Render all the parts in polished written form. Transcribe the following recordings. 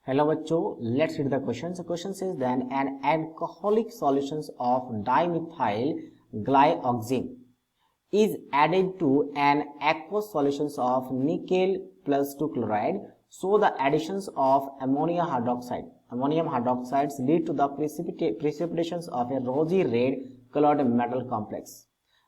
Hello बच्चों, let's read the question. The question says then an alcoholic solutions of dimethyl glyoxime is added to an aqueous solutions of nickel plus 2 chloride. So the additions of ammonium hydroxides lead to the precipitations of a rosy red colored metal complex.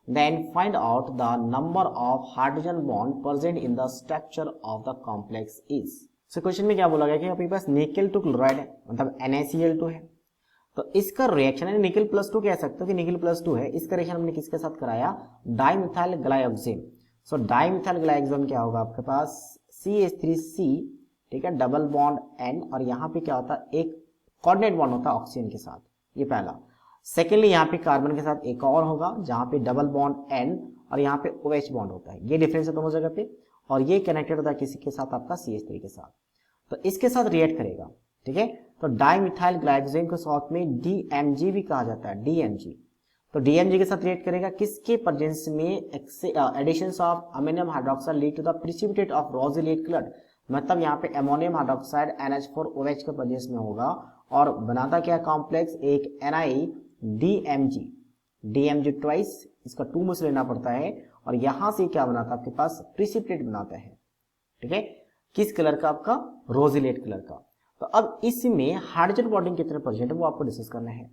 Then find out the number of hydrogen bond present in the structure of the complex is. So question में क्या बोला गया कि आपके पास निकल to chloride है, मतलब NaCl2 है, तो इसका रिएक्शन है निकल प्लस 2 कह सकते हो कि निकल प्लस 2 है, इसका रिएक्शन हमने किसके साथ कराया, डाइमिथाइल ग्लाइऑक्सिम. सो डाइमिथाइल ग्लाइऑक्सिम क्या होगा आपके पास CH3C, ठीक है, डबल बॉन्ड N, और यहाँ पे क्या होता है एक कोऑर्डिनेट बॉन्ड होता है ऑक्सीजन के साथ, ये पहला. सेकेंडली यहाँ पे कार्बन के साथ एक और होगा जहाँ पे डबल बॉन्ड N और यहाँ पे OH बॉन्ड होता है, ये डिफरेंस है दोनों जगह पे, और ये कनेक्टेड होता है किसी के साथ आपका CH3 के साथ, तो इसके साथ रिएक्ट करेगा. ठीक है, तो डाइमिथाइल ग्लाइकोजेन को साथ में DMG भी कहा जाता है, DMG. तो DMG के साथ रिएक्ट करेगा किसके प्रेजेंस में, additions of ammonium hydroxide lead to the precipitate of roselet colour, मतलब यहाँ पे अमोनियम हाइड्रोक्साइड NH4OH के प्रेजेंस में होगा और बनाता क्या कॉम्प्लेक्स, एक DMG ट्वाइस, इसका 2 में से लेना पड़ता है, और यहां से क्या बनाता है आपके पास प्रिसिपिटेट बनाता है. ठीक है, किस कलर का, आपका रोजिलेट कलर का. तो अब इसमें हाइड्रोजन बॉन्डिंग कितने परसेंट है वो आपको डिस्कस करना है.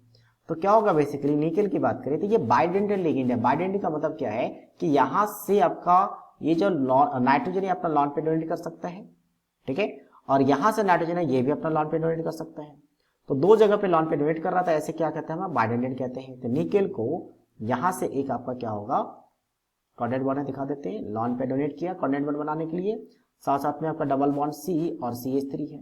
तो क्या होगा, बेसिकली निकल की बात करें तो ये बाइडेंटल लिगेंड है. बाइडेंटल का मतलब क्या है कि यहां से आपका ये जो नाइट्रोजन है अपना लॉन पे डोनेट कर सकता है, ठीक है, और यहां से नाइट्रोजन है ये भी अपना लॉन पे डोनेट कर सकता है. तो दो जगह पे लॉन पे डोनेट कर रहा था, ऐसे क्या कहते हैं हम, बाइडेंटल कहते हैं. तो निकल को यहां से एक आपका क्या होगा, कोऑर्डिनेट बॉन्ड दिखा देते हैं, लॉन पे डोनेट किया कोऑर्डिनेट बॉन्ड बनाने के लिए, साथ साथ में आपका डबल बॉन्ड C और CH3 है.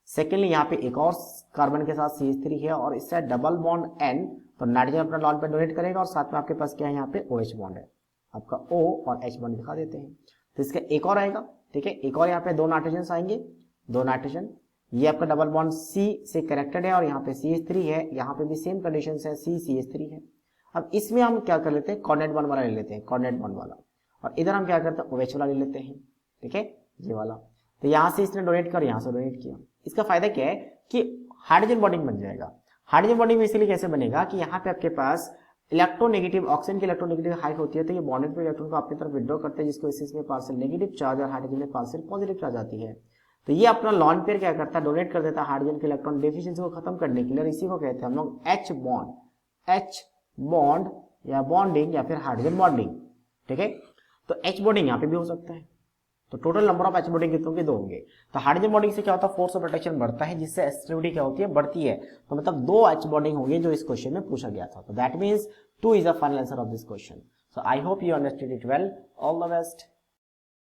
सेकेंडली यहाँ पे एक और कार्बन के साथ CH3 है और इससे डबल बॉन्ड N, तो नाइट्रोजन अपना लॉन पे डोनेट करेगा और साथ में आपके पास क्या है, यहाँ पे OH बॉन्ड है, आपका O और H बॉन्ड दिखा देते हैं. तो इसका एक और आएगा, ठीक है, एक और यहाँ पे 2 नाइट्रोजन आएंगे, 2 नाइट्रोजन, ये आपका डबल बॉन्ड C से कनेक्टेड है और यहाँ पे CH3 है, यहाँ पे भी सेम कंडीशन है, CH3 है. अब इसमें हम क्या कर लेते हैं, कोऑर्डिनेट बॉन्ड वाला ले लेते हैं, कोऑर्डिनेट बॉन्ड वाला, और इधर हम क्या करते हैं, OH वाला ले लेते हैं. ठीक है, ये वाला. तो यहां से इसने डोनेट कर, यहां से डोनेट किया. इसका फायदा क्या है कि हाइड्रोजन बॉन्डिंग बन जाएगा. हाइड्रोजन बॉन्डिंग में इसलिए कैसे बनेगा कि यहाँ पे आपके पास इलेक्ट्रोनेगेटिव, ऑक्सीजन की इलेक्ट्रोनेगेटिव हाई होती है, तो ये बॉन्डेड पे इलेक्ट्रॉन को अपनी तरफ विड्रॉ करते हैं, जिसकी वजह से इसमें पार्शियल नेगेटिव चार्ज और हाइड्रोजन में पार्शियल पॉजिटिव चार्ज आती है. तो ये अपना लॉन पेयर क्या करता है, डोनेट कर देता है हाइड्रोजन के इलेक्ट्रॉन डेफिशिएंसी को खत्म करने के लिए. इसी को कहते हैं हम लोग H बॉन्ड या बॉन्डिंग या फिर हाइड्रोजन बॉन्डिंग. ठीक है, तो H बॉन्डिंग यहाँ पे भी हो सकता है. तो total number of H bonding कितनों के 2 होंगे. तो हाइड्रोजन बॉन्डिंग से क्या होता है, फोर्स ऑफ अट्रैक्शन बढ़ता है, जिससे एसिडिटी क्या होती है, बढ़ती है. तो मतलब 2 H बॉन्डिंग होंगे जो इस क्वेश्चन में पूछा गया था. तो that means 2 is the final answer of this question. So I hope you understood it well. All the best.